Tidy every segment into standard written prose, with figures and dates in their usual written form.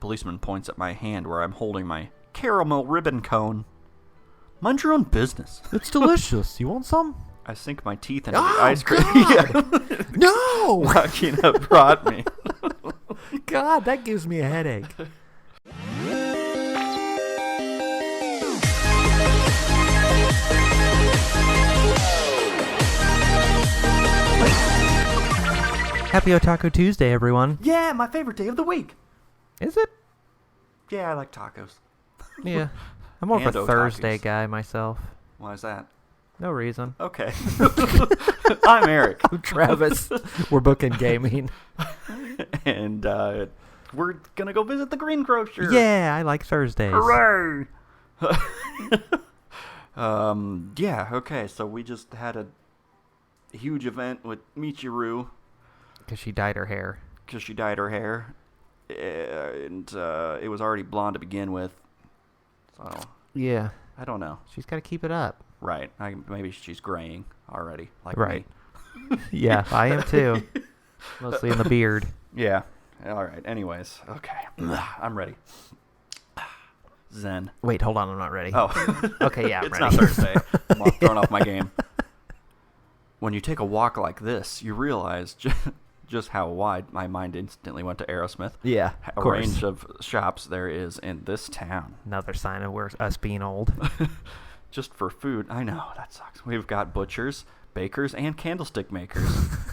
policeman points at my hand where I'm holding my caramel ribbon cone. Mind your own business. It's delicious. You want some? I sink my teeth into the ice cream. No! Makina brought me. God, that gives me a headache. Happy Otaku Tuesday, everyone. Yeah, my favorite day of the week. Is it? Yeah, I like tacos. Yeah. I'm more of a And Thursday otakus. guy myself. Why is that? No reason. Okay. I'm Eric. I'm Travis. We're Bookend Gaming. And we're going to go visit the greengrocer. Yeah, I like Thursdays. Hooray! Yeah, okay, so we just had a huge event with Michiru. Because she dyed her hair. Because she dyed her hair. And it was already blonde to begin with. So, Yeah. I don't know. She's got to keep it up. Right. Maybe she's graying already. Like Right. me. Yeah, I am too. Mostly in the beard. Yeah. All right. Anyways. Okay. I'm ready. Zen. Wait, hold on. I'm not ready. Oh. Okay, yeah, I'm It's ready. not Thursday. I'm all thrown off my game. When you take a walk like this, you realize just how wide my mind instantly went to Aerosmith. Yeah, A of course. range of shops there is in this town. Another sign of us being old. Just for food. I know, that sucks. We've got butchers, bakers, and candlestick makers,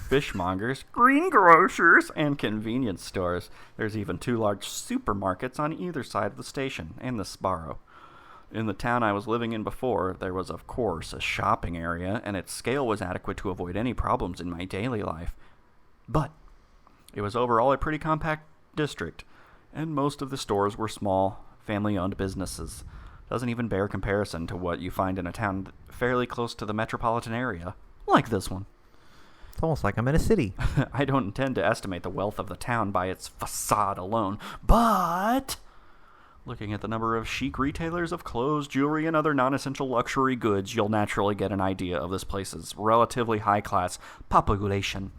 fishmongers, greengrocers, and convenience stores. There's even 2 large supermarkets on either side of the station, and the Sbarro. In the town I was living in before, there was, of course, a shopping area, and its scale was adequate to avoid any problems in my daily life. But it was overall a pretty compact district, and most of the stores were small, family-owned businesses. Doesn't even bear comparison to what you find in a town fairly close to the metropolitan area, like this one. It's almost like I'm in a city. I don't intend to estimate the wealth of the town by its facade alone, but looking at the number of chic retailers of clothes, jewelry, and other non-essential luxury goods, you'll naturally get an idea of this place's relatively high-class population.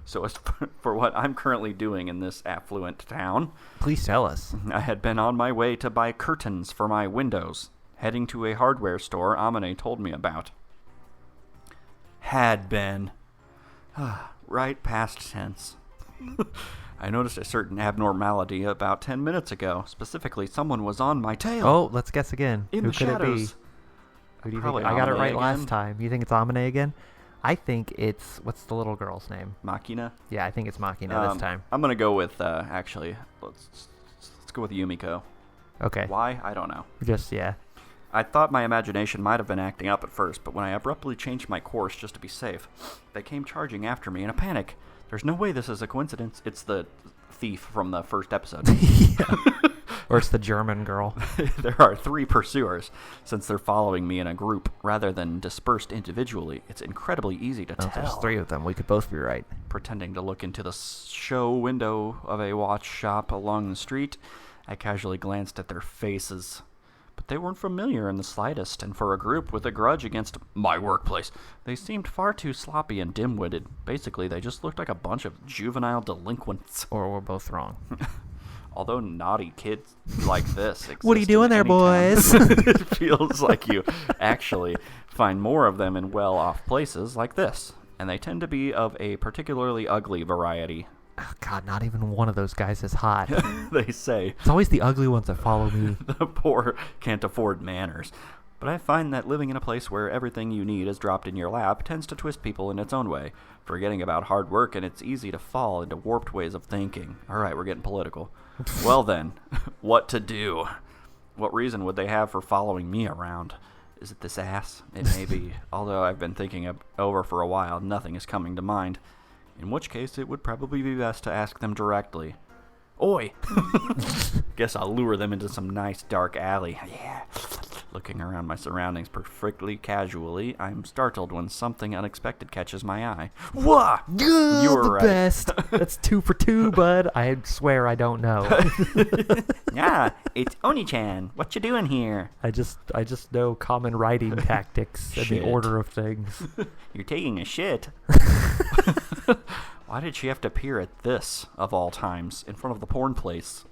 So as for what I'm currently doing in this affluent town, Please tell us. I had been on my way to buy curtains for my windows, heading to a hardware store Amane told me about. Had been. Right past tense. I noticed a certain abnormality about 10 minutes ago. Specifically, someone was on my tail. Oh, let's guess again. In Who the could shadows. it be? Who do you Probably think? I got it Amane right again. last time. You think it's Amane again? I think it's... What's the little girl's name? Makina. Yeah, I think it's Makina this time. I'm gonna go with actually. Let's go with Yumiko. Okay. Why? I don't know. Just, yeah. I thought my imagination might have been acting up at first, but when I abruptly changed my course just to be safe, they came charging after me in a panic. There's no way this is a coincidence. It's the thief from the first episode. Yeah. Or it's the German girl. There are 3 pursuers. Since they're following me in a group rather than dispersed individually, it's incredibly easy to Oh, tell. there's 3 of them. We could both be right. Pretending to look into the show window of a watch shop along the street, I casually glanced at their faces. But they weren't familiar in the slightest, and for a group with a grudge against my workplace, they seemed far too sloppy and dim-witted. Basically, they just looked like a bunch of juvenile delinquents. Or we're both wrong. Although naughty kids like this exist What are you doing in there, any town, boys? it feels like you actually find more of them in well-off places like this. And they tend to be of a particularly ugly variety. Oh, God, not even one of those guys is hot. They say It's always the ugly ones that follow me. the poor can't afford manners. But I find that living in a place where everything you need is dropped in your lap tends to twist people in its own way, forgetting about hard work, and it's easy to fall into warped ways of thinking. All right, we're getting political. Well then, what to do? What reason would they have for following me around? Is it this ass? It may be. Although I've been thinking over for a while, nothing is coming to mind. In which case, it would probably be best to ask them directly. Oi! Guess I'll lure them into some nice dark alley. Yeah. Looking around my surroundings perfectly casually, I'm startled when something unexpected catches my eye. Wah! You were the right. best. That's 2 for 2, bud. I swear I don't know. Yeah, it's Oni-chan. What you doing here? I just know common writing tactics and the Shit. order of things. You're taking a shit. Why did she have to appear at this, of all times, in front of the porn place?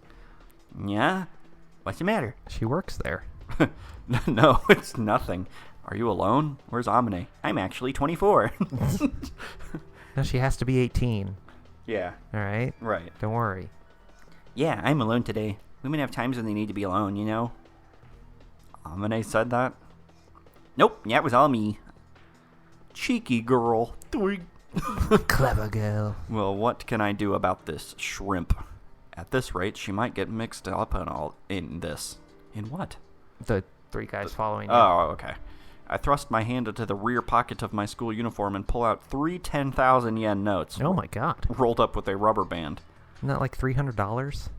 Yeah? What's the matter? She works there. No, it's nothing. Are you alone? Where's Amine? I'm actually 24. No, she has to be 18. Yeah. All right? Right. Don't worry. Yeah, I'm alone today. Women have times when they need to be alone, you know? Amine said that? Nope, yeah, it was all me. Cheeky girl. Clever girl. Well, what can I do about this shrimp? At this rate, she might get mixed up in this. In what? The 3 guys following you. Oh, okay. I thrust my hand into the rear pocket of my school uniform and pull out 3 10,000 yen notes. Oh my god. Rolled up with a rubber band. Isn't that like $300?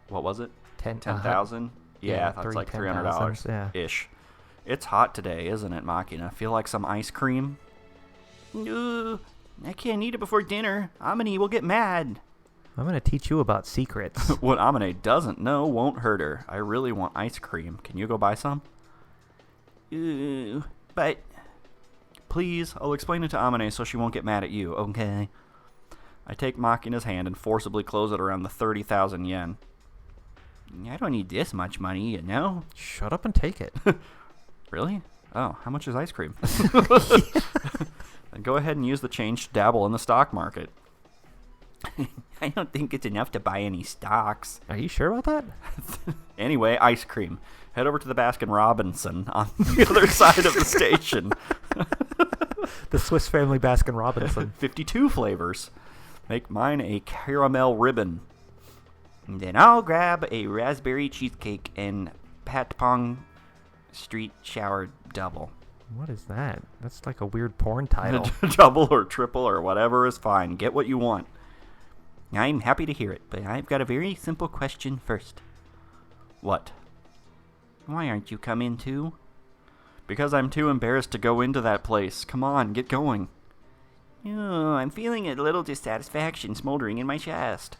What was it? 10,000? 10,000? Yeah, that's like $300 yeah. ish. It's hot today, isn't it, Makina? Feel like some ice cream? No, I can't eat it before dinner. Amine will get mad. I'm going to teach you about secrets. What Amine doesn't know won't hurt her. I really want ice cream. Can you go buy some? But please, I'll explain it to Amine so she won't get mad at you, okay? I take Makina's hand and forcibly close it around the 30,000 yen. I don't need this much money, you know? Shut up and take it. Really? Oh, how much is ice cream? Then go ahead and use the change to dabble in the stock market. I don't think it's enough to buy any stocks. Are you sure about that? Anyway, ice cream. Head over to the Baskin Robinson on the other side of the station. The Swiss Family Baskin Robinson. 52 flavors. Make mine a caramel ribbon. And then I'll grab a raspberry cheesecake and Patpong Street Shower Double. What is that? That's like a weird porn title. Double or triple or whatever is fine. Get what you want. I'm happy to hear it, but I've got a very simple question first. What? Why aren't you come in too? Because I'm too embarrassed to go into that place. Come on, get going. Oh, I'm feeling a little dissatisfaction smoldering in my chest.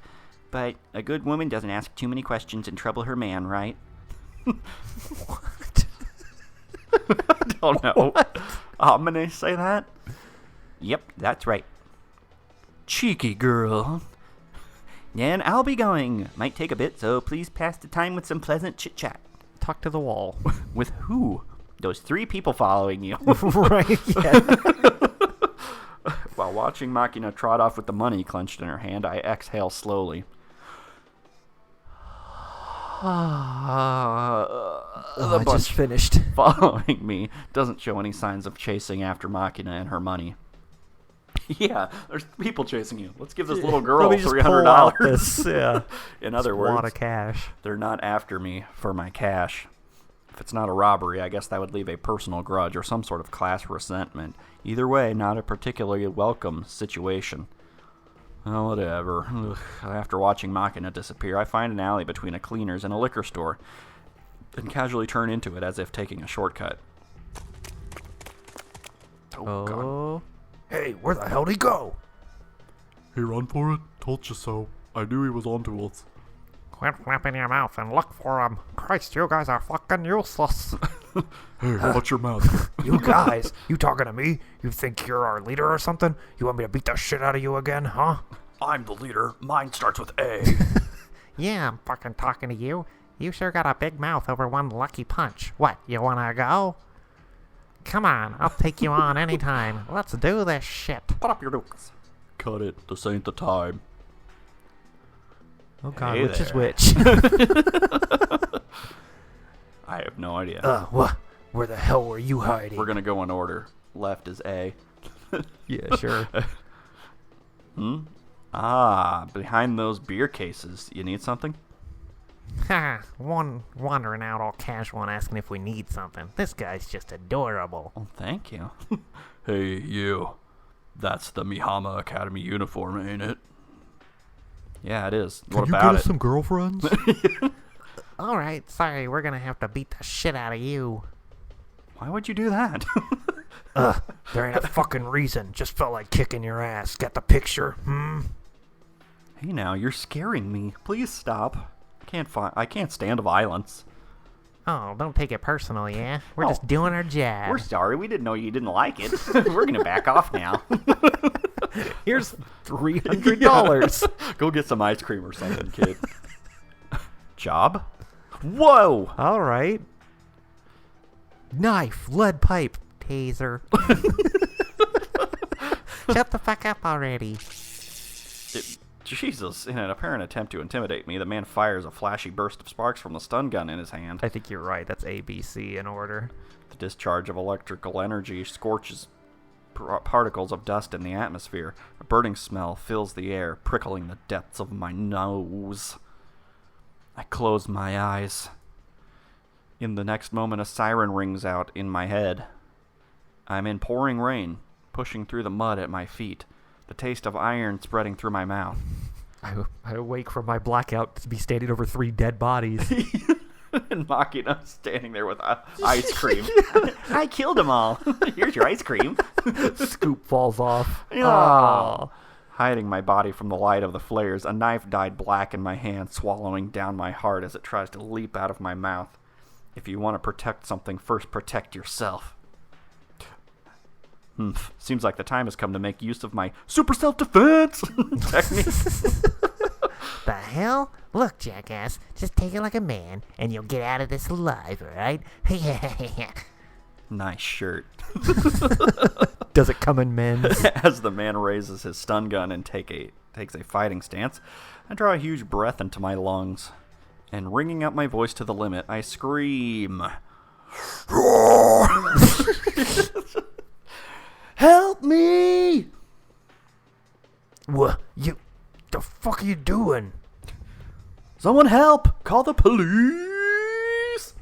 But a good woman doesn't ask too many questions and trouble her man, right? What? I don't know. I'm gonna say that? Yep, that's right. Cheeky girl. Then I'll be going. Might take a bit, so please pass the time with some pleasant chit-chat. Talk to the wall. With who? Those 3 people following you. Right, yeah. While watching Makina trot off with the money clenched in her hand, I exhale slowly. I just finished. Following me doesn't show any signs of chasing after Makina and her money. Yeah, there's people chasing you. Let's give this little girl $300. Yeah. In other Just words, a lot of cash. They're not after me for my cash. If it's not a robbery, I guess that would leave a personal grudge or some sort of class resentment. Either way, not a particularly welcome situation. Well, whatever. Ugh. After watching Makina disappear, I find an alley between a cleaner's and a liquor store, and casually turn into it as if taking a shortcut. Oh. God. Hey, where the hell'd he go? He run for it? Told you so. I knew he was onto us. Quit flapping your mouth and look for him. Christ, you guys are fucking useless. Hey, watch your mouth. You guys, you talking to me? You think you're our leader or something? You want me to beat the shit out of you again, huh? I'm the leader. Mine starts with A. Yeah, I'm fucking talking to you. You sure got a big mouth over one lucky punch. What, you wanna go? Come on, I'll take you on anytime. Let's do this shit. Put up your dukes. Cut it. This ain't the time. Oh god, Hey which is there. which? I have no idea. What? Where the hell were you hiding? We're gonna go in order. Left is A. Yeah, sure. Ah, behind those beer cases. You need something? Ha! One wandering out all casual and asking if we need something. This guy's just adorable. Oh, thank you. Hey, you. That's the Mihama Academy uniform, ain't it? Yeah, it is. Can What you about get it? us some girlfriends? Alright, sorry, we're gonna have to beat the shit out of you. Why would you do that? There ain't a fucking reason. Just felt like kicking your ass. Got the picture? Hey now, you're scaring me. Please stop. I can't stand violence. Oh, don't take it personal, yeah? We're Oh. just doing our job. We're sorry. We didn't know you didn't like it. We're gonna back off now. Here's $300. Go get some ice cream or something, kid. Job? Whoa! All right. Knife, lead pipe, taser. Shut the fuck up already. Jesus, in an apparent attempt to intimidate me, the man fires a flashy burst of sparks from the stun gun in his hand. I think you're right. That's ABC in order. The discharge of electrical energy scorches particles of dust in the atmosphere. A burning smell fills the air, prickling the depths of my nose. I close my eyes. In the next moment, a siren rings out in my head. I'm in pouring rain, pushing through the mud at my feet, the taste of iron spreading through my mouth. I awake from my blackout to be standing over 3 dead bodies. And Makina standing there with ice cream. I killed them all. Here's your ice cream. Scoop falls off. Oh. Hiding my body from the light of the flares, a knife dyed black in my hand, swallowing down my heart as it tries to leap out of my mouth. If you want to protect something, first protect yourself. Seems like the time has come to make use of my super self-defense technique. The hell? Look, jackass, just take it like a man, and you'll get out of this alive, alright? Nice shirt. Does it come in men's? As the man raises his stun gun and takes a fighting stance, I draw a huge breath into my lungs, and ringing out my voice to the limit, I scream. Help me! What? The fuck are you doing? Someone help! Call the police!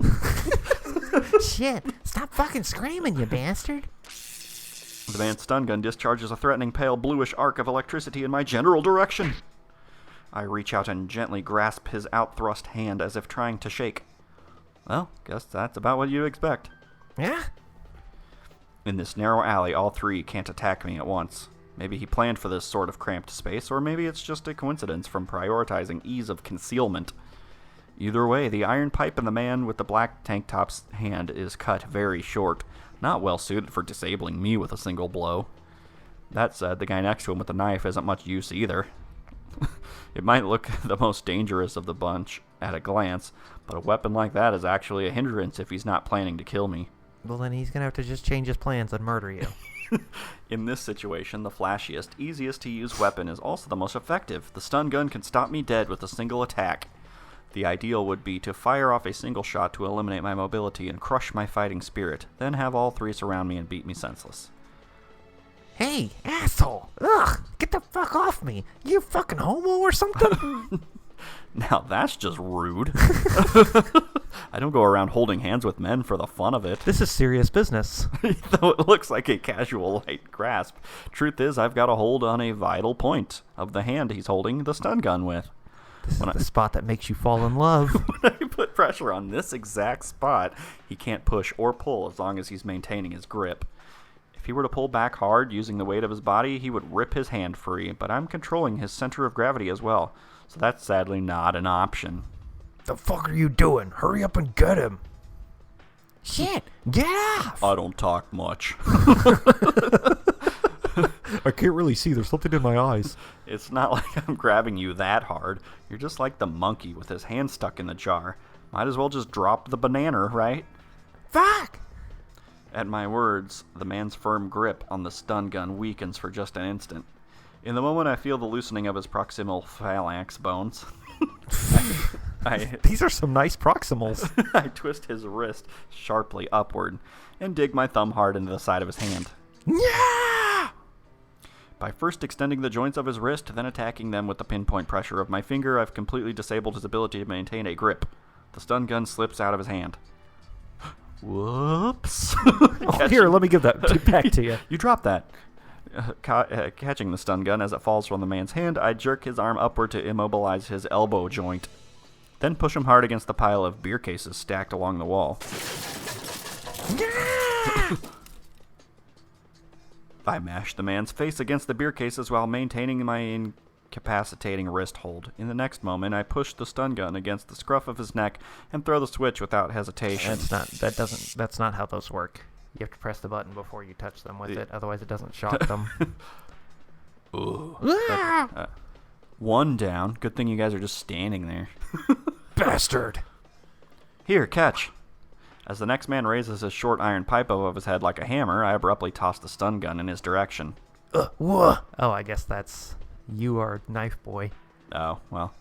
Shit, stop fucking screaming, you bastard. The man's stun gun discharges a threatening pale bluish arc of electricity in my general direction. I reach out and gently grasp his outthrust hand as if trying to shake. Well, guess that's about what you expect. Yeah? In this narrow alley, all 3 can't attack me at once. Maybe he planned for this sort of cramped space, or maybe it's just a coincidence from prioritizing ease of concealment. Either way, the iron pipe in the man with the black tank top's hand is cut very short, not well suited for disabling me with a single blow. That said, the guy next to him with the knife isn't much use either. It might look the most dangerous of the bunch at a glance, but a weapon like that is actually a hindrance if he's not planning to kill me. Well, then he's gonna have to just change his plans and murder you. In this situation, the flashiest, easiest to use weapon is also the most effective. The stun gun can stop me dead with a single attack. The ideal would be to fire off a single shot to eliminate my mobility and crush my fighting spirit, then have all 3 surround me and beat me senseless. Hey, asshole! Ugh! Get the fuck off me! You fucking homo or something? Now that's just rude. I don't go around holding hands with men for the fun of it. This is serious business. Though it looks like a casual light grasp, truth is I've got a hold on a vital point of the hand he's holding the stun gun with. This is the spot that makes you fall in love. When I put pressure on this exact spot, he can't push or pull as long as he's maintaining his grip. If he were to pull back hard using the weight of his body, he would rip his hand free, but I'm controlling his center of gravity as well, so that's sadly not an option. The fuck are you doing? Hurry up and get him. Shit, get off! I don't talk much. I can't really see. There's something in my eyes. It's not like I'm grabbing you that hard. You're just like the monkey with his hand stuck in the jar. Might as well just drop the banana, right? Fuck! At my words, the man's firm grip on the stun gun weakens for just an instant. In the moment, I feel the loosening of his proximal phalanx bones. These are some nice proximals. I twist his wrist sharply upward and dig my thumb hard into the side of his hand. Yeah! By first extending the joints of his wrist, then attacking them with the pinpoint pressure of my finger, I've completely disabled his ability to maintain a grip. The stun gun slips out of his hand. Whoops. Here, let me give that back to you. You dropped that. Catching the stun gun as it falls from the man's hand, I jerk his arm upward to immobilize his elbow joint, then push him hard against the pile of beer cases stacked along the wall. I mash the man's face against the beer cases while maintaining my incapacitating wrist hold. In the next moment, I push the stun gun against the scruff of his neck and throw the switch without hesitation. That's not how those work. You have to press the button before you touch them with it, otherwise it doesn't shock them. One down. Good thing you guys are just standing there. bastard! Here, catch. As the next man raises his short iron pipe above his head like a hammer, I abruptly toss the stun gun in his direction. What? Oh, I guess that's... You are knife boy. Oh, well.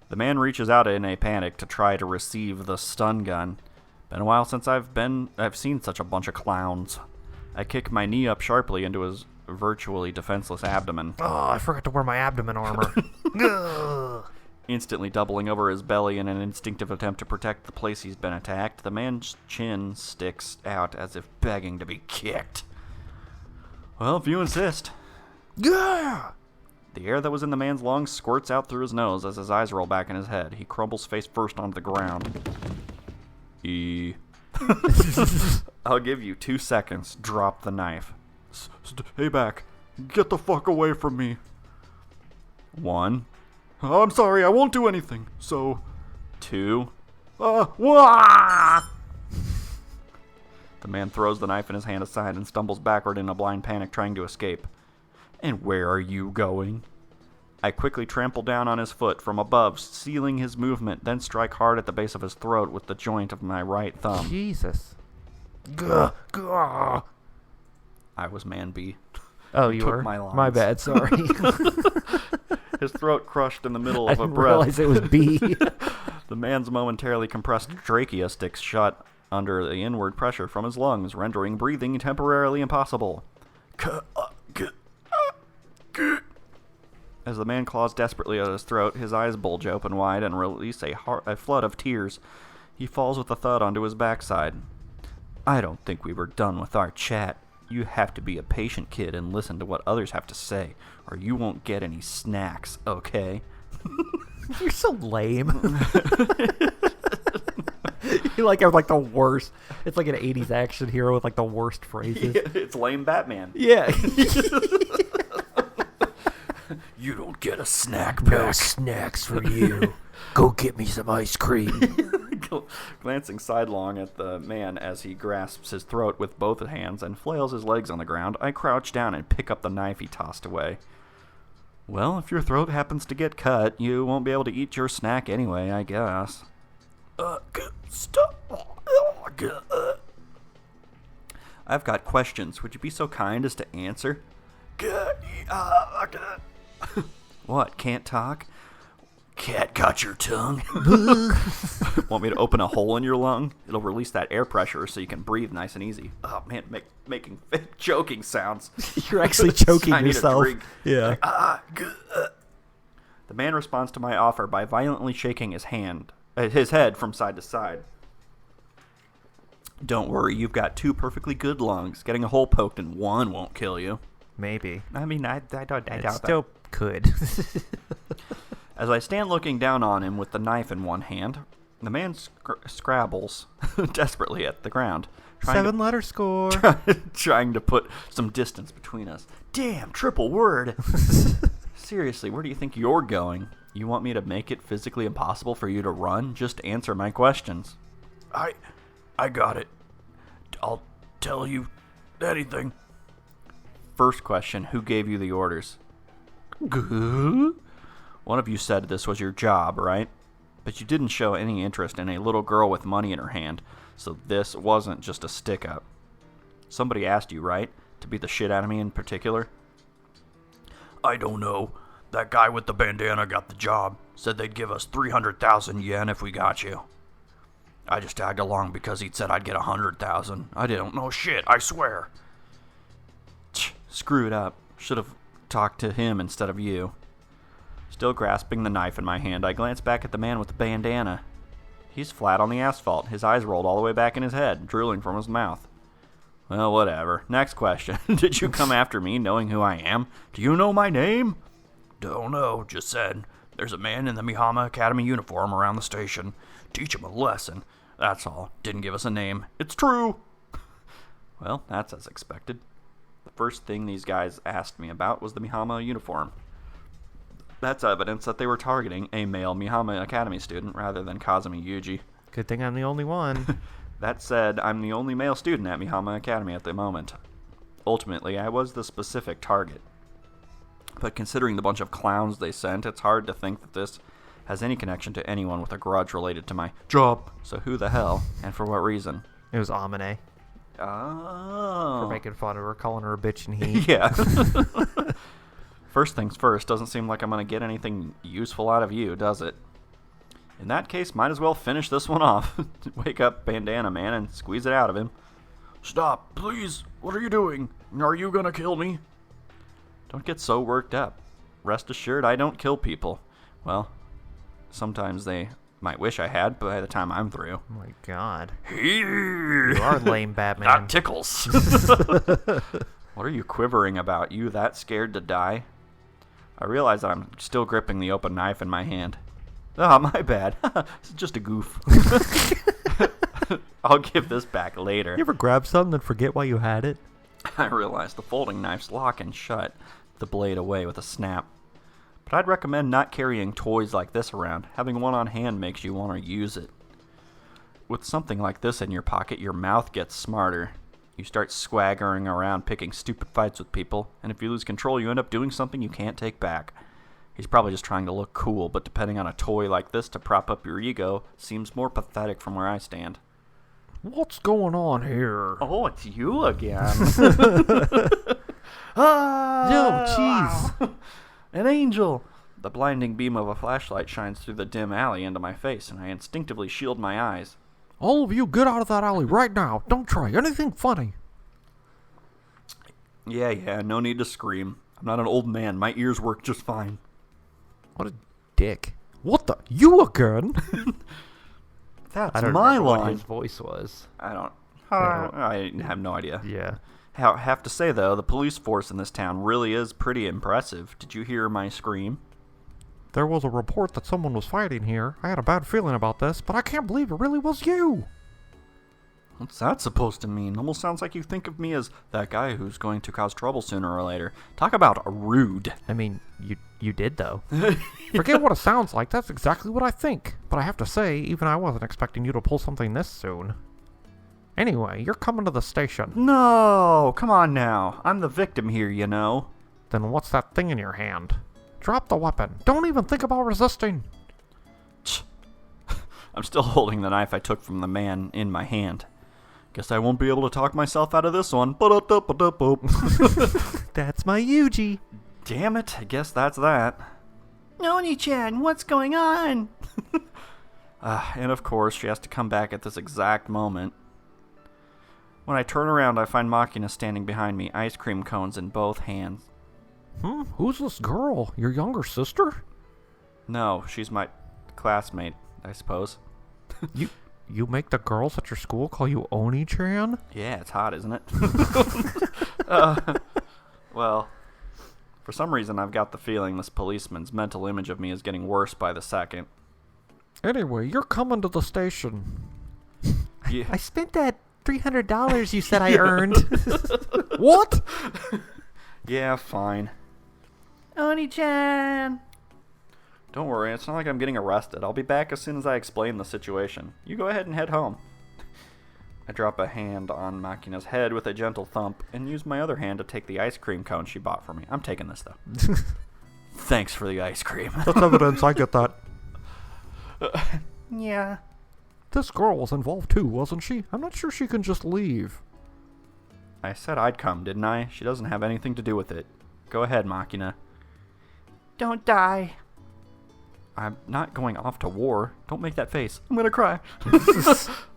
The man reaches out in a panic to try to receive the stun gun. Been a while since I've seen such a bunch of clowns. I kick my knee up sharply into his virtually defenseless abdomen. Oh, I forgot to wear my abdomen armor. Ugh. Instantly doubling over his belly in an instinctive attempt to protect the place he's been attacked, the man's chin sticks out as if begging to be kicked. Well, if you insist. Yeah! The air that was in the man's lungs squirts out through his nose as his eyes roll back in his head. He crumbles face first onto the ground. I'll give you 2 seconds. Drop the knife. Stay back. Get the fuck away from me. 1, I'm sorry, I won't do anything. So, 2. wah! The man throws the knife in his hand aside and stumbles backward in a blind panic, trying to escape. And where are you going? I quickly trample down on his foot from above, sealing his movement, then strike hard at the base of his throat with the joint of my right thumb. Jesus. Gah, gah. I was man B. Oh, You you took were? my lines. My bad, sorry. His throat crushed in the middle I of a didn't breath. realize it was B. The man's momentarily compressed trachea sticks shut under the inward pressure from his lungs, rendering breathing temporarily impossible. As the man claws desperately at his throat, his eyes bulge open wide and release a flood of tears. He falls with a thud onto his backside. I don't think we were done with our chat. You have to be a patient kid and listen to what others have to say, or you won't get any snacks, okay? You're so lame. You have like the worst. It's like an 80s action hero with like the worst phrases. It's lame Batman. Yeah. You don't get a snack No back. snacks for you. Go get me some ice cream. Glancing sidelong at the man as he grasps his throat with both hands and flails his legs on the ground, I crouch down and pick up the knife he tossed away. Well, if your throat happens to get cut, you won't be able to eat your snack anyway, I guess. Stop. I've got questions. Would you be so kind as to answer? What, can't talk? Cat got your tongue? Want me to open a hole in your lung? It'll release that air pressure so you can breathe nice and easy. Oh, man, making fake choking sounds. You're actually choking I need a yourself. drink. Yeah. The man responds to my offer by violently shaking his head from side to side. Don't worry, you've got 2 perfectly good lungs. Getting a hole poked in one won't kill you. Maybe. I mean, I doubt It that. still could. As I stand looking down on him with the knife in one hand, the man scrabbles desperately at the ground, trying 7-letter score. trying to put some distance between us. Damn, triple word. Seriously, where do you think you're going? You want me to make it physically impossible for you to run? Just answer my questions. I got it. I'll tell you anything. First question, who gave you the orders? One of you said this was your job, right? But you didn't show any interest in a little girl with money in her hand, so this wasn't just a stick-up. Somebody asked you, right? To beat the shit out of me in particular? I don't know. That guy with the bandana got the job. Said they'd give us 300,000 yen if we got you. I just tagged along because he'd said I'd get 100,000. I didn't know shit, I swear. Screwed up. Should have talked to him instead of you. Still grasping the knife in my hand, I glance back at the man with the bandana. He's flat on the asphalt, his eyes rolled all the way back in his head, drooling from his mouth. Well, whatever. Next question. Did you come after me knowing who I am? Do you know my name? Don't know, just said. There's a man in the Mihama Academy uniform around the station. Teach him a lesson. That's all. Didn't give us a name. It's true. Well, that's as expected. The first thing these guys asked me about was the Mihama uniform. That's evidence that they were targeting a male Mihama Academy student rather than Kazumi Yuuji. Good thing I'm the only one. That said, I'm the only male student at Mihama Academy at the moment. Ultimately, I was the specific target. But considering the bunch of clowns they sent, it's hard to think that this has any connection to anyone with a grudge related to my job. So who the hell, and for what reason? It was Amine. Oh. For making fun of her, calling her a bitch and he. Yeah. First things first, doesn't seem like I'm going to get anything useful out of you, does it? In that case, might as well finish this one off. Wake up Bandana Man and squeeze it out of him. Stop, please. What are you doing? Are you gonna kill me? Don't get so worked up. Rest assured, I don't kill people. Well, sometimes they might wish I had, but by the time I'm through. Oh my god. You You are lame, Batman. That tickles. What are you quivering about? You that scared to die? I realize that I'm still gripping the open knife in my hand. Oh, my bad. It's just a goof. I'll give this back later. You ever grab something and forget why you had it? I realize the folding knife's lock and shut, the blade away with a snap. But I'd recommend not carrying toys like this around. Having one on hand makes you want to use it. With something like this in your pocket, your mouth gets smarter. You start swaggering around picking stupid fights with people, and if you lose control, you end up doing something you can't take back. He's probably just trying to look cool, but depending on a toy like this to prop up your ego seems more pathetic from where I stand. What's going on here? Oh, it's you again. Yo, jeez. An angel. The blinding beam of a flashlight shines through the dim alley into my face, and I instinctively shield my eyes. All of you get out of that alley right now. Don't try anything funny. Yeah, no need to scream. I'm not an old man. My ears work just fine. What a dick. What the? You again? That's I don't my remember what line. his voice was. I have no idea. Yeah. Have to say, though, the police force in this town really is pretty impressive. Did you hear my scream? There was a report that someone was fighting here. I had a bad feeling about this, but I can't believe it really was you. What's that supposed to mean? Almost sounds like you think of me as that guy who's going to cause trouble sooner or later. Talk about rude. I mean, you did, though. Forget what it sounds like. That's exactly what I think. But I have to say, even I wasn't expecting you to pull something this soon. Anyway, you're coming to the station. No, come on now. I'm the victim here, you know. Then what's that thing in your hand? Drop the weapon. Don't even think about resisting. I'm still holding the knife I took from the man in my hand. Guess I won't be able to talk myself out of this one. That's my Yuuji. Damn it, I guess that's that. Noni-chan, what's going on? And of course, she has to come back at this exact moment. When I turn around, I find Makina standing behind me, ice cream cones in both hands. Who's this girl? Your younger sister? No, she's my classmate, I suppose. You make the girls at your school call you Oni-chan? Yeah, it's hot, isn't it? Well, for some reason I've got the feeling this policeman's mental image of me is getting worse by the second. Anyway, you're coming to the station. Yeah. I spent that $300 you said I earned. What? Yeah, fine. Oni-chan! Don't worry, it's not like I'm getting arrested. I'll be back as soon as I explain the situation. You go ahead and head home. I drop a hand on Makina's head with a gentle thump and use my other hand to take the ice cream cone she bought for me. I'm taking this, though. Thanks for the ice cream. That's evidence, I get that. Yeah. This girl was involved too, wasn't she? I'm not sure she can just leave. I said I'd come, didn't I? She doesn't have anything to do with it. Go ahead, Makina. Don't die. I'm not going off to war. Don't make that face. I'm gonna cry.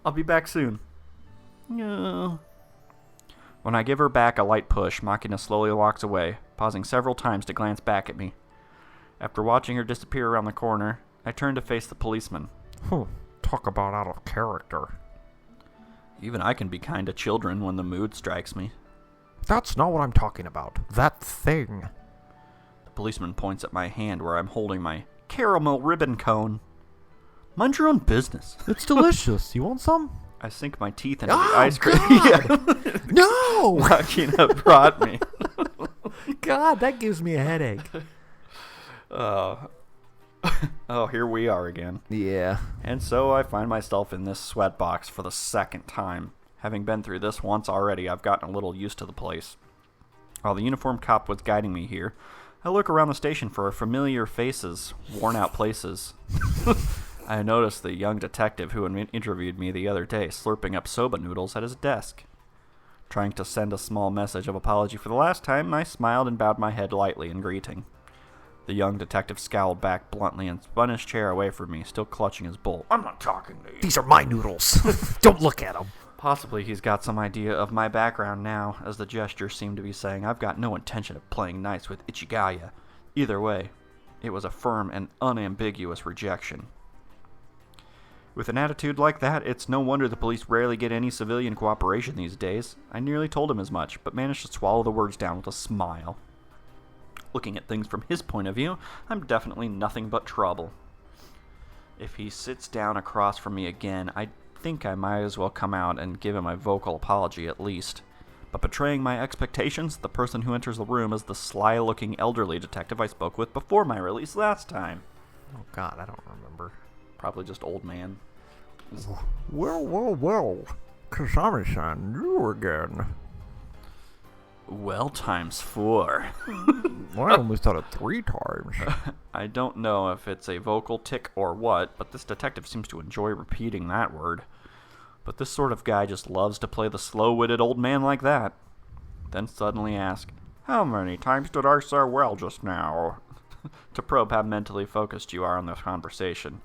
I'll be back soon. No. When I give her back a light push, Makina slowly walks away, pausing several times to glance back at me. After watching her disappear around the corner, I turn to face the policeman. Talk about out of character. Even I can be kind to children when the mood strikes me. That's not what I'm talking about. That thing. The policeman points at my hand where I'm holding my caramel ribbon cone. Mind your own business. It's delicious. You want some? I sink my teeth into the Oh, ice cream. God! No! Makina brought me. God, that gives me a headache. Oh, here we are again. Yeah. And so I find myself in this sweatbox for the second time. Having been through this once already, I've gotten a little used to the place. While the uniformed cop was guiding me here, I look around the station for familiar faces, worn-out places. I noticed the young detective who interviewed me the other day slurping up soba noodles at his desk. Trying to send a small message of apology for the last time, I smiled and bowed my head lightly in greeting. The young detective scowled back bluntly and spun his chair away from me, still clutching his bowl. I'm not talking to you. These are my noodles. Don't look at them. Possibly he's got some idea of my background now, as the gesture seemed to be saying I've got no intention of playing nice with Ichigaya. Either way, it was a firm and unambiguous rejection. With an attitude like that, it's no wonder the police rarely get any civilian cooperation these days. I nearly told him as much, but managed to swallow the words down with a smile. Looking at things from his point of view, I'm definitely nothing but trouble. If he sits down across from me again, I think I might as well come out and give him a vocal apology at least. But betraying my expectations, the person who enters the room is the sly-looking elderly detective I spoke with before my release last time. Oh, God, I don't remember. Probably just old man. Well, Kazami-san, you again. Well, times 4. Well, I only thought it 3 times. I don't know if it's a vocal tic or what, but this detective seems to enjoy repeating that word. But this sort of guy just loves to play the slow-witted old man like that. Then suddenly ask, "How many times did I say well just now?" to probe how mentally focused you are on this conversation.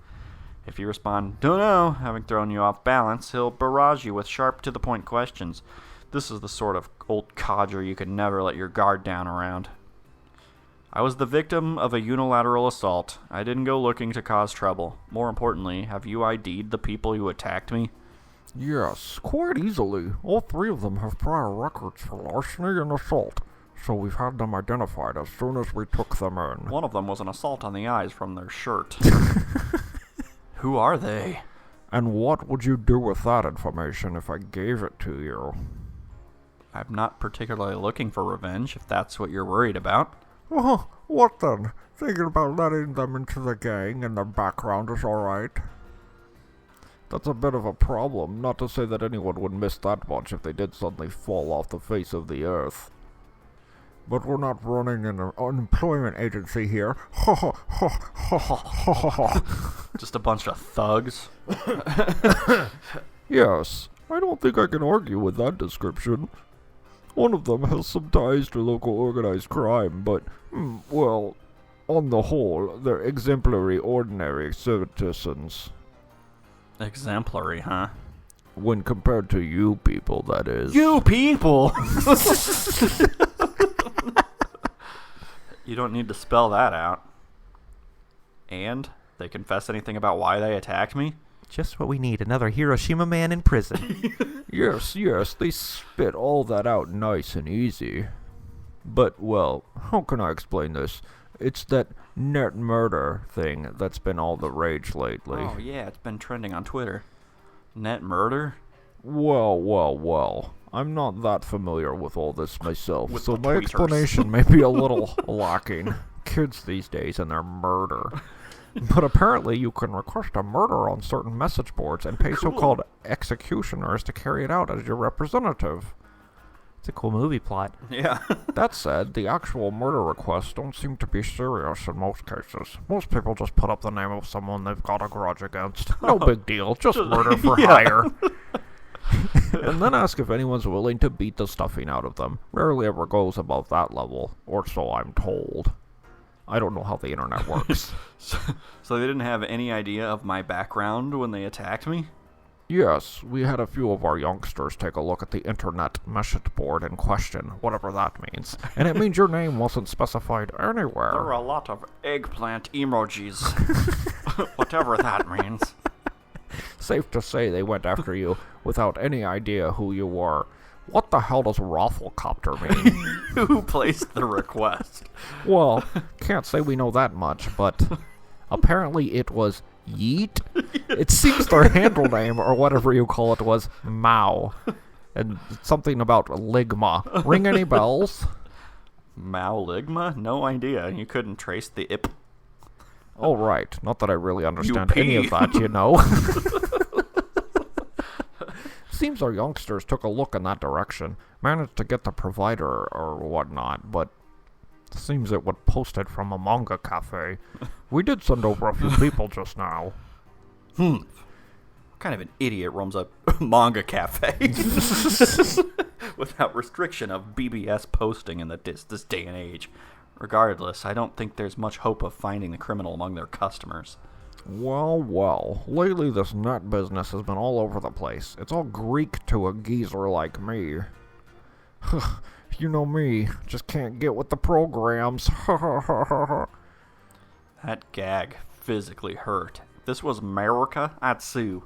If you respond, "Don't know," having thrown you off balance, he'll barrage you with sharp to-the-point questions. This is the sort of old codger you can never let your guard down around. I was the victim of a unilateral assault. I didn't go looking to cause trouble. More importantly, have you ID'd the people who attacked me? Yes, quite easily. All 3 of them have prior records for larceny and assault, so we've had them identified as soon as we took them in. One of them was an assault on the eyes from their shirt. Who are they? And what would you do with that information if I gave it to you? I'm not particularly looking for revenge, if that's what you're worried about. Oh, what then? Thinking about letting them into the gang and their background is alright? That's a bit of a problem, not to say that anyone would miss that much if they did suddenly fall off the face of the earth. But we're not running an unemployment agency here. Ha ha ha ha ha ha ha. Just a bunch of thugs. Yes, I don't think I can argue with that description. One of them has some ties to local organized crime, but, well, on the whole, they're exemplary, ordinary citizens. Exemplary, huh? When compared to you people, that is. You people! You don't need to spell that out. And? They confess anything about why they attacked me? Just what we need, another Hiroshima man in prison. Yes, they spit all that out nice and easy. But, well, how can I explain this? It's that net murder thing that's been all the rage lately. Oh, yeah, it's been trending on Twitter. Net murder? Well. I'm not that familiar with all this myself, With so the my tweeters. explanation may be a little lacking. Kids these days and their murder. But apparently you can request a murder on certain message boards and pay so-called executioners to carry it out as your representative. It's a cool movie plot. Yeah. That said, the actual murder requests don't seem to be serious in most cases. Most people just put up the name of someone they've got a grudge against. No big deal, just murder for hire. And then ask if anyone's willing to beat the stuffing out of them. Rarely ever goes above that level, or so I'm told. I don't know how the internet works. So they didn't have any idea of my background when they attacked me? Yes, we had a few of our youngsters take a look at the internet message board in question, whatever that means. And it means your name wasn't specified anywhere. There were a lot of eggplant emojis. Whatever that means. Safe to say they went after you without any idea who you were. What the hell does Rafflecopter mean? Who placed the request? Well, can't say we know that much, but apparently it was Yeet. It seems their handle name, or whatever you call it, was Mao. And something about Ligma. Ring any bells? Mauligma? No idea. You couldn't trace the ip. Oh, right. Not that I really understand UP. any of that, you know. Seems our youngsters took a look in that direction, managed to get the provider or whatnot, but Seems it was posted from a manga cafe. We did send over a few people just now. What kind of an idiot roams a manga cafe without restriction of BBS posting in this day and age? Regardless, I don't think there's much hope of finding the criminal among their customers. Well, lately this net business has been all over the place. It's all Greek to a geezer like me. You know me, just can't get with the programs. That gag physically hurt. If this was America, I'd sue.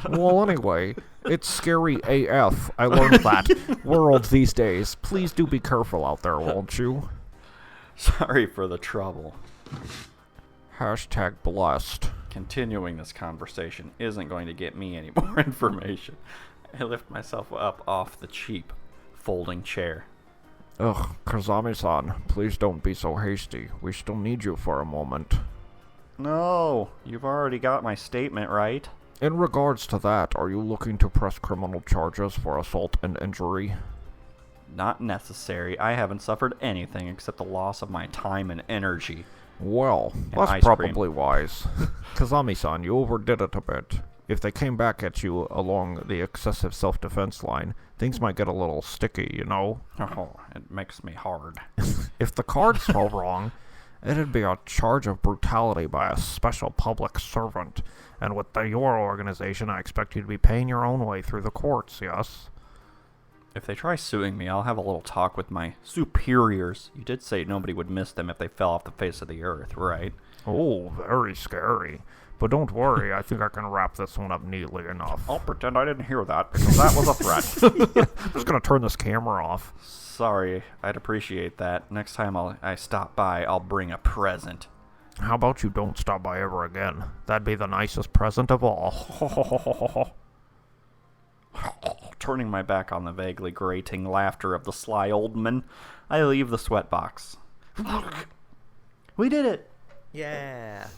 Well, anyway, it's scary AF. I learned that. World these days. Please do be careful out there, won't you? Sorry for the trouble. Hashtag blessed. Continuing this conversation isn't going to get me any more information. I lift myself up off the cheap folding chair. Ugh, Kazami-san, please don't be so hasty. We still need you for a moment. No, you've already got my statement right. In regards to that, are you looking to press criminal charges for assault and injury? Not necessary. I haven't suffered anything except the loss of my time and energy. Well, ice that's cream. probably wise. Kazami-san, you overdid it a bit. If they came back at you along the excessive self-defense line, things might get a little sticky, you know? Oh, it makes me hard. If the cards fell wrong, it'd be a charge of brutality by a special public servant. And with your organization, I expect you to be paying your own way through the courts, yes? If they try suing me, I'll have a little talk with my superiors. You did say nobody would miss them if they fell off the face of the earth, right? Oh, very scary. But don't worry, I think I can wrap this one up neatly enough. I'll pretend I didn't hear that, because that was a threat. I'm just gonna turn this camera off. Sorry, I'd appreciate that. Next time I stop by, I'll bring a present. How about you don't stop by ever again? That'd be the nicest present of all. Turning my back on the vaguely grating laughter of the sly old man, I leave the sweatbox. We did it! Yeah.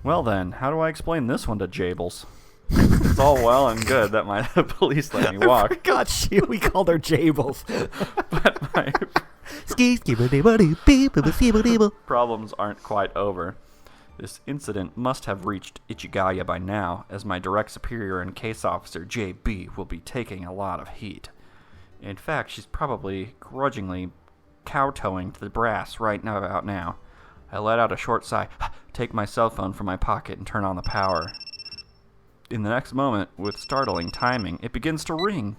Well then, how do I explain this one to Jables? It's all well and good that my police let me walk, God, shit, we called her Jables. but my Ski-ski-ba-dee-ba-dee, problems aren't quite over. This incident must have reached Ichigaya by now, as my direct superior and case officer, JB, will be taking a lot of heat. In fact, she's probably grudgingly kowtowing to the brass right now about now. I let out a short sigh, take my cell phone from my pocket, and turn on the power. In the next moment, with startling timing, it begins to ring.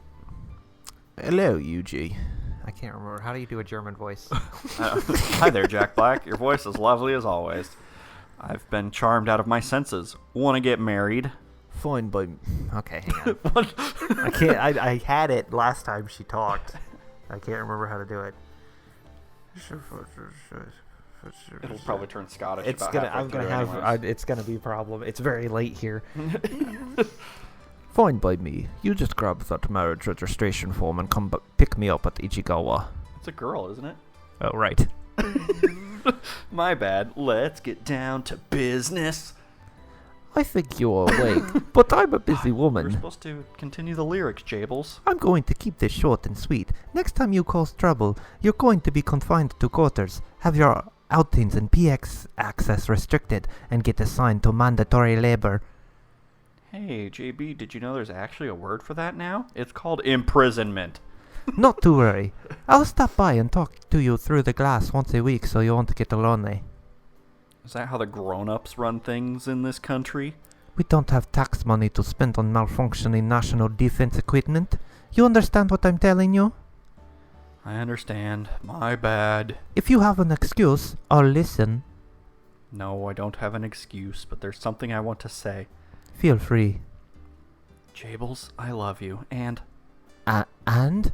Hello, Yuuji. I can't remember. How do you do a German voice? Hi there, Jack Black. Your voice is lovely as always. I've been charmed out of my senses. Want to get married? Fine, but... Okay, hang on. I can't... I had it last time she talked. I can't remember how to do it. It'll probably turn Scottish. It's about gonna... halfway I'm gonna through have... anyways. it's gonna be a problem. It's very late here. Fine by me. You just grab that marriage registration form and come pick me up at Ichigawa. It's a girl, isn't it? Oh, right. My bad. Let's get down to business. I think you're awake, but I'm a busy We're woman. supposed to continue the lyrics, Jables. I'm going to keep this short and sweet. Next time you cause trouble, you're going to be confined to quarters, have your outings and PX access restricted, and get assigned to mandatory labor. Hey, JB, did you know there's actually a word for that now? It's called imprisonment. Not to worry. I'll stop by and talk to you through the glass once a week so you won't get lonely. Is that how the grown-ups run things in this country? We don't have tax money to spend on malfunctioning national defense equipment. You understand what I'm telling you? I understand. My bad. If you have an excuse, I'll listen. No, I don't have an excuse, but there's something I want to say. Feel free. Jables, I love you, and... And?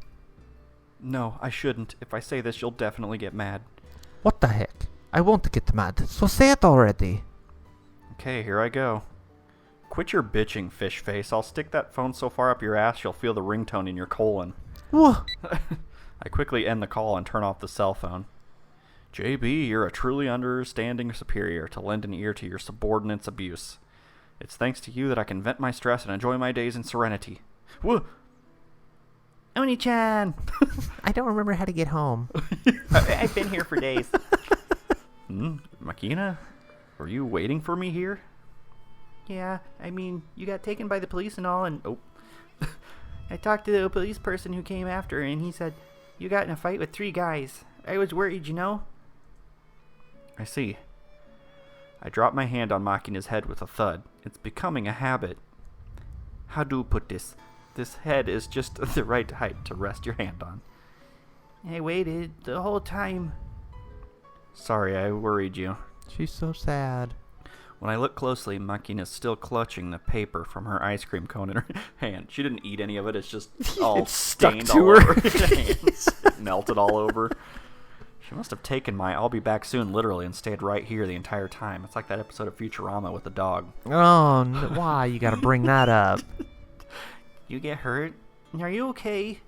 No, I shouldn't. If I say this, you'll definitely get mad. What the heck? I won't get mad, so say it already. Okay, here I go. Quit your bitching, fish face. I'll stick that phone so far up your ass you'll feel the ringtone in your colon. What? I quickly end the call and turn off the cell phone. JB, you're a truly understanding superior to lend an ear to your subordinate's abuse. It's thanks to you that I can vent my stress and enjoy my days in serenity. Whoa! Oni-chan! I don't remember how to get home. I've been here for days. Makina? Were you waiting for me here? Yeah, I mean, you got taken by the police and all, and I talked to the police person who came after, and he said you got in a fight with 3 guys. I was worried, you know? I see. I dropped my hand on Makina's head with a thud. It's becoming a habit. How do you put this? This head is just the right height to rest your hand on. I waited the whole time. Sorry, I worried you. She's so sad. When I look closely, Makina's still clutching the paper from her ice cream cone in her hand. She didn't eat any of it. It's just all It's stuck stained to all her. over her hands. It melted all over. She must have taken my "I'll be back soon" literally and stayed right here the entire time. It's like that episode of Futurama with the dog. Oh, why you gotta bring that up? You get hurt? Are you okay?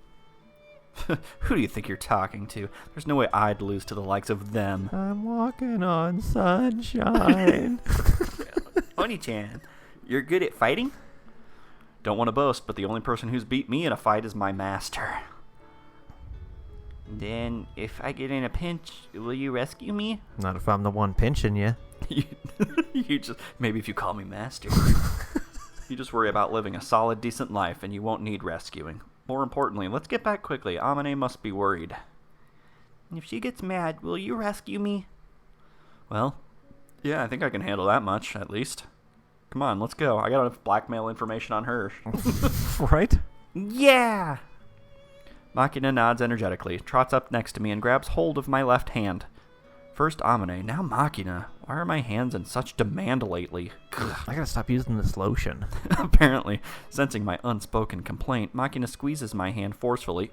Who do you think you're talking to? There's no way I'd lose to the likes of them. I'm walking on sunshine. Oni-chan, you're good at fighting? Don't want to boast, but the only person who's beat me in a fight is my master. Then, if I get in a pinch, will you rescue me? Not if I'm the one pinching you. You just, maybe if you call me master. You just worry about living a solid, decent life, and you won't need rescuing. More importantly, let's get back quickly. Amane must be worried. If she gets mad, will you rescue me? Well, yeah, I think I can handle that much, at least. Come on, let's go. I got enough blackmail information on her. Right? Yeah! Makina nods energetically, trots up next to me, and grabs hold of my left hand. First Amane, now Makina. Why are my hands in such demand lately? I gotta stop using this lotion. Apparently, sensing my unspoken complaint, Makina squeezes my hand forcefully.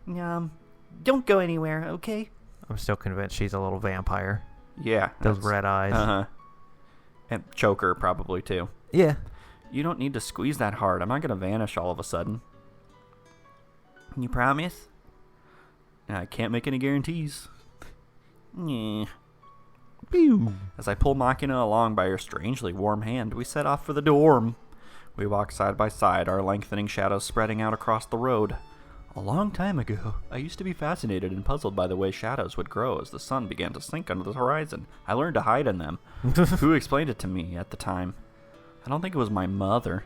Don't go anywhere, okay? I'm still convinced she's a little vampire. Yeah. Those that's- red eyes. Uh-huh. And choker, probably, too. Yeah. You don't need to squeeze that hard. I'm not going to vanish all of a sudden. You promise? I can't make any guarantees. Yeah. Pew. As I pull Makina along by her strangely warm hand, we set off for the dorm. We walk side by side, our lengthening shadows spreading out across the road. A long time ago, I used to be fascinated and puzzled by the way shadows would grow as the sun began to sink under the horizon. I learned to hide in them. Who explained it to me at the time? I don't think it was my mother.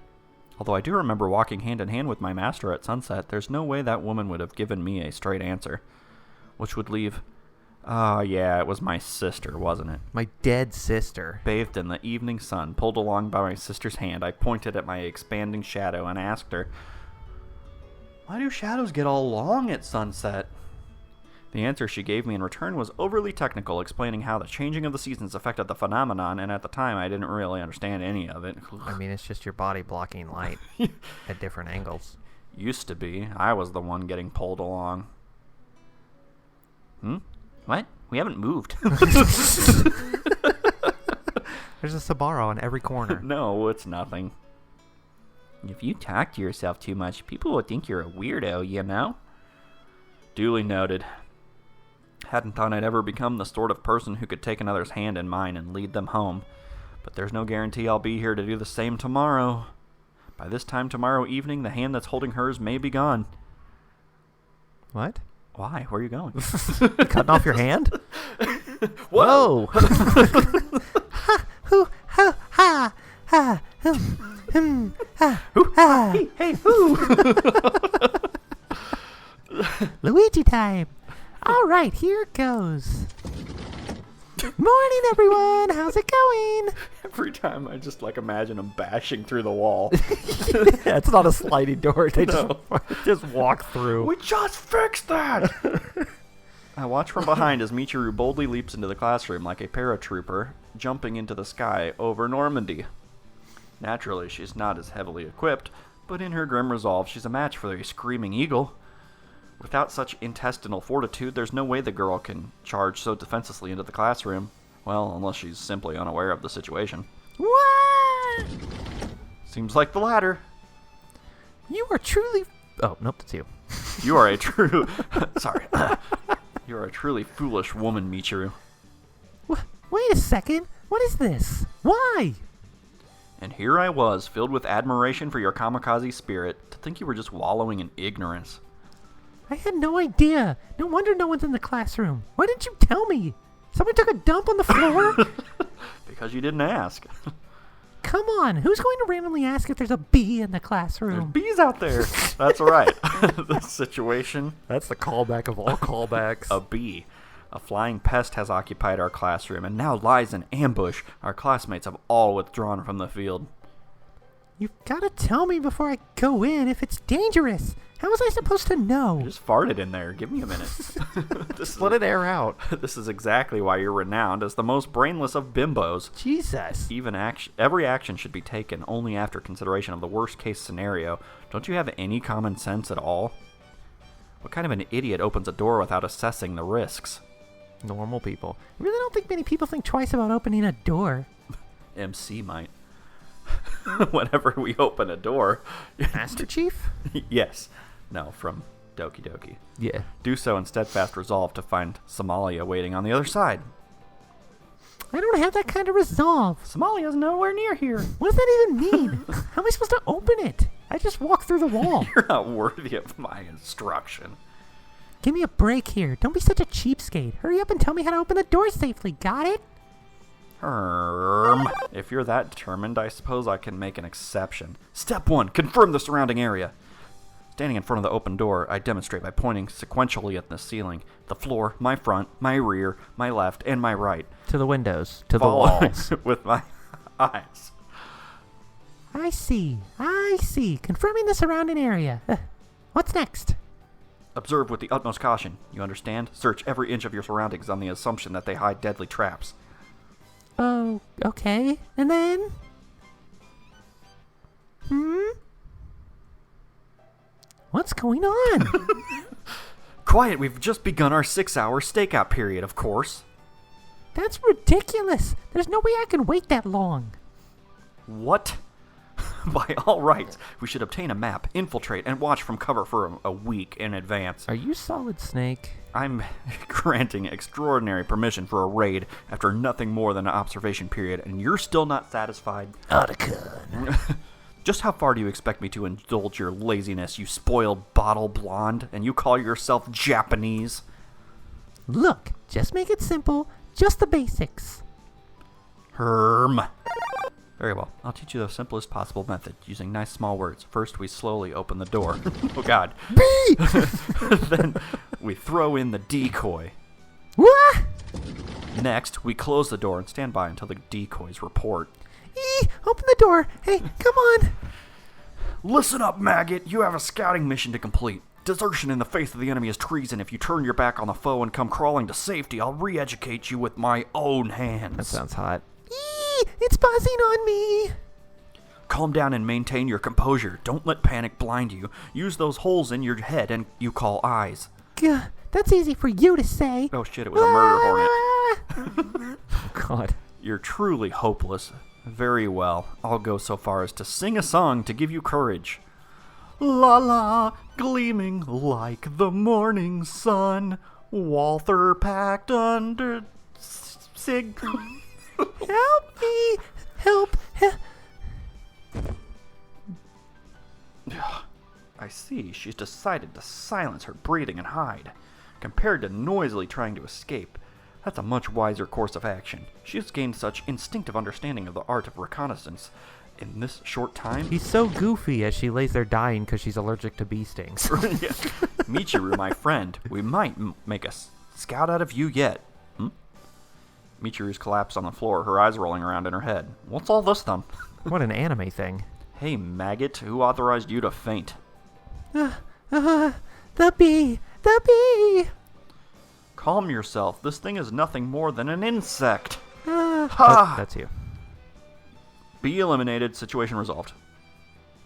Although I do remember walking hand in hand with my master at sunset, there's no way that woman would have given me a straight answer. Which would leave... yeah, it was my sister, wasn't it? My dead sister. Bathed in the evening sun, pulled along by my sister's hand, I pointed at my expanding shadow and asked her, "Why do shadows get all long at sunset?" The answer she gave me in return was overly technical, explaining how the changing of the seasons affected the phenomenon, and at the time I didn't really understand any of it. I mean, it's just your body blocking light at different angles. Used to be. I was the one getting pulled along. What? We haven't moved. There's a Sabaro on every corner. No, it's nothing. If you talk to yourself too much, people will think you're a weirdo, you know? Duly noted. Hadn't thought I'd ever become the sort of person who could take another's hand in mine and lead them home. But there's no guarantee I'll be here to do the same tomorrow. By this time tomorrow evening, the hand that's holding hers may be gone. What? Why? Where are you going? Cutting off your hand? Whoa! Hoo, ha, ha, ha, ha. Hey, who? Luigi time. All right, here it goes. Morning, everyone. How's it going? Every time I just imagine them bashing through the wall. Yeah, it's not a sliding door. They No. just walk through. We just fixed that! I watch from behind as Michiru boldly leaps into the classroom like a paratrooper jumping into the sky over Normandy. Naturally, she's not as heavily equipped, but in her grim resolve, she's a match for the screaming eagle. Without such intestinal fortitude, there's no way the girl can charge so defenselessly into the classroom. Well, unless she's simply unaware of the situation. What? Seems like the latter. You are truly... Oh, nope, that's you. You are a true... Sorry. You are a truly foolish woman, Michiru. Wait a second. What is this? Why? And here I was, filled with admiration for your kamikaze spirit, to think you were just wallowing in ignorance. I had no idea. No wonder no one's in the classroom. Why didn't you tell me? Someone took a dump on the floor? Because you didn't ask. Come on, who's going to randomly ask if there's a bee in the There's classroom? bees out there. That's right. The situation, That's the callback of all callbacks. a bee. A flying pest has occupied our classroom and now lies in ambush. Our classmates have all withdrawn from the field. You've got to tell me before I go in if it's dangerous. How was I supposed to know? You just farted in there. Give me a minute. Let it air out. This is exactly why you're renowned as the most brainless of bimbos. Jesus. Every action should be taken only after consideration of the worst case scenario. Don't you have any common sense at all? What kind of an idiot opens a door without assessing the risks? Normal people. I really don't think many people think twice about opening a door. MC might. Whenever we open a door. Master Chief? Yes. No, from Doki Doki. Yeah. Do so in steadfast resolve to find Somalia waiting on the other side. I don't have that kind of resolve. Somalia's nowhere near here. What does that even mean? How am I supposed to open it? I just walk through the wall. You're not worthy of my instruction. Give me a break here. Don't be such a cheapskate. Hurry up and tell me how to open the door safely. Got it? If you're that determined, I suppose I can make an exception. Step 1. Confirm the surrounding area. Standing in front of the open door, I demonstrate by pointing sequentially at the ceiling, the floor, my front, my rear, my left, and my right. To the windows. To the Following walls. with my eyes. I see. Confirming the surrounding area. What's next? Observe with the utmost caution. You understand? Search every inch of your surroundings on the assumption that they hide deadly traps. Oh, okay. And then? What's going on? Quiet, we've just begun our 6-hour stakeout period, of course. That's ridiculous. There's no way I can wait that long. What? By all rights, we should obtain a map, infiltrate, and watch from cover for a week in advance. Are you Solid Snake? I'm granting extraordinary permission for a raid after nothing more than an observation period, and you're still not satisfied? Otaku. Just how far do you expect me to indulge your laziness, you spoiled bottle blonde, and you call yourself Japanese? Look, just make it simple. Just the basics. Very well. I'll teach you the simplest possible method, using nice small words. First, we slowly open the door. Oh, God. Then, we throw in the decoy. What? Next, we close the door and stand by until the decoys report. Open the door. Hey, come on. Listen up, maggot. You have a scouting mission to complete. Desertion in the face of the enemy is treason. If you turn your back on the foe and come crawling to safety, I'll re-educate you with my own hands. That sounds hot. It's buzzing on me. Calm down and maintain your composure. Don't let panic blind you. Use those holes in your head and you call eyes. Gah, that's easy for you to say. Oh shit, it was a murder hornet. Oh, God. You're truly hopeless. Very well. I'll go so far as to sing a song to give you courage. La la, gleaming like the morning sun. Walther packed under sig. Help me. Help. I see. She's decided to silence her breathing and hide. Compared to noisily trying to escape, that's a much wiser course of action. She has gained such instinctive understanding of the art of reconnaissance in this short time. He's so goofy as she lays there dying because she's allergic to bee stings. Yeah. Michiru, my friend, we might make a scout out of you yet. Michiru's collapsed on the floor, her eyes rolling around in her head. What's all this then? What an anime thing. Hey, maggot, who authorized you to faint? The bee. The bee. Calm yourself. This thing is nothing more than an insect. That's you. Bee eliminated. Situation resolved.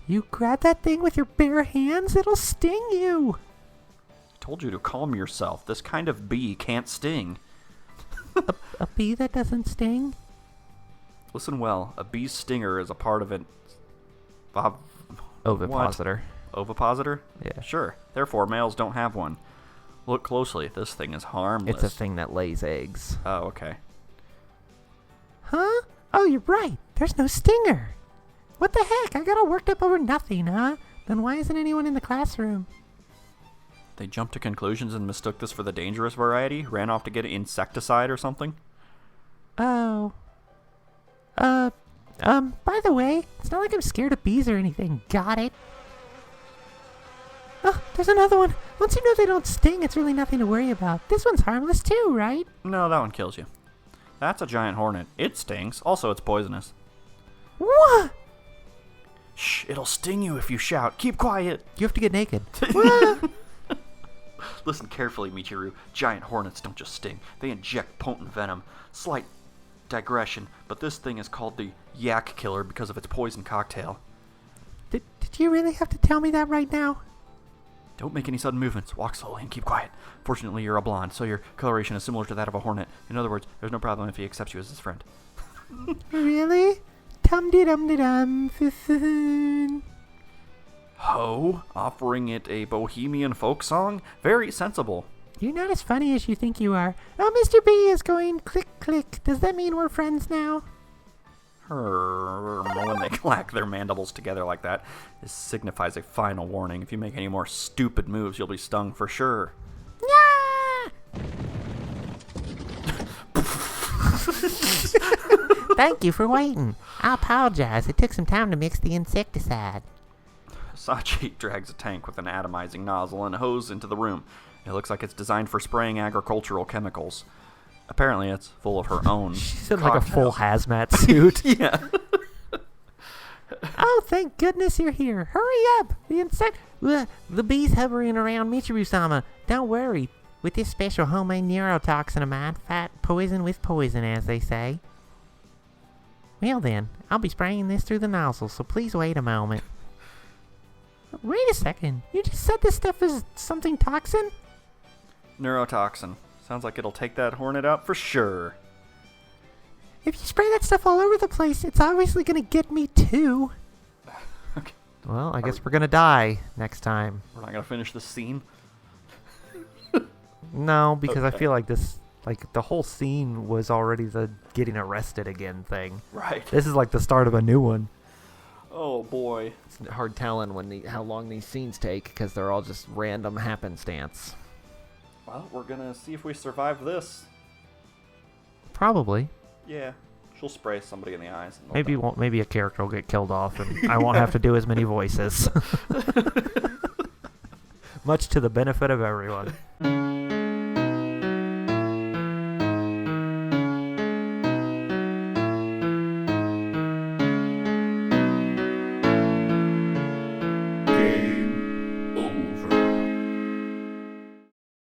You grab that thing with your bare hands, it'll sting you. I told you to calm yourself. This kind of bee can't sting. A bee that doesn't sting? Listen well. A bee's stinger is a part of it. Ovipositor. Ovipositor? Yeah. Sure. Therefore, males don't have one. Look closely. This thing is harmless. It's a thing that lays eggs. Oh, okay. Huh? Oh, you're right. There's no stinger. What the heck? I got all worked up over nothing, huh? Then why isn't anyone in the classroom? They jumped to conclusions and mistook this for the dangerous variety, ran off to get insecticide or something. Oh. By the way, it's not like I'm scared of bees or anything. Got it? Oh, there's another one. Once you know they don't sting, it's really nothing to worry about. This one's harmless too, right? No, that one kills you. That's a giant hornet. It stings. Also, it's poisonous. What? Shh, it'll sting you if you shout. Keep quiet. You have to get naked. Listen carefully, Michiru. Giant hornets don't just sting. They inject potent venom. Slight digression, but this thing is called the yak killer because of its poison cocktail. Did you really have to tell me that right now? Don't make any sudden movements. Walk slowly and keep quiet. Fortunately, you're a blonde, so your coloration is similar to that of a hornet. In other words, there's no problem if he accepts you as his friend. Really? Tum-de-dum-de-dum. Ho, offering it a bohemian folk song? Very sensible. You're not as funny as you think you are. Oh, Mr. B is going click-click. Does that mean we're friends now? When they clack their mandibles together like that, this signifies a final warning. If you make any more stupid moves, you'll be stung for sure. Yeah! Thank you for waiting. I apologize. It took some time to mix the insecticide. Sachi drags a tank with an atomizing nozzle and a hose into the room. It looks like it's designed for spraying agricultural chemicals. Apparently, it's full of her own. She's in like a full hazmat suit. Yeah. Oh, thank goodness you're here. Hurry up. The bees hovering around Michiru-sama. Don't worry. With this special homemade neurotoxin of mine, fight poison with poison, as they say. Well then, I'll be spraying this through the nozzle, so please wait a moment. Wait a second. You just said this stuff is something toxin? Neurotoxin. Sounds like it'll take that hornet out for sure. If you spray that stuff all over the place, it's obviously gonna get me too. Okay. Well, I guess we're gonna die next time. We're not going to finish this scene. No, because I Okay. feel like this, like the whole scene was already the getting arrested again thing. Right. This is like the start of a new one. Oh, boy. It's hard telling how long these scenes take because they're all just random happenstance. Well, we're going to see if we survive this. Probably. Yeah. She'll spray somebody in the eyes. And they'll Maybe die. won't. Maybe a character will get killed off, and I won't have to do as many voices. Much to the benefit of everyone.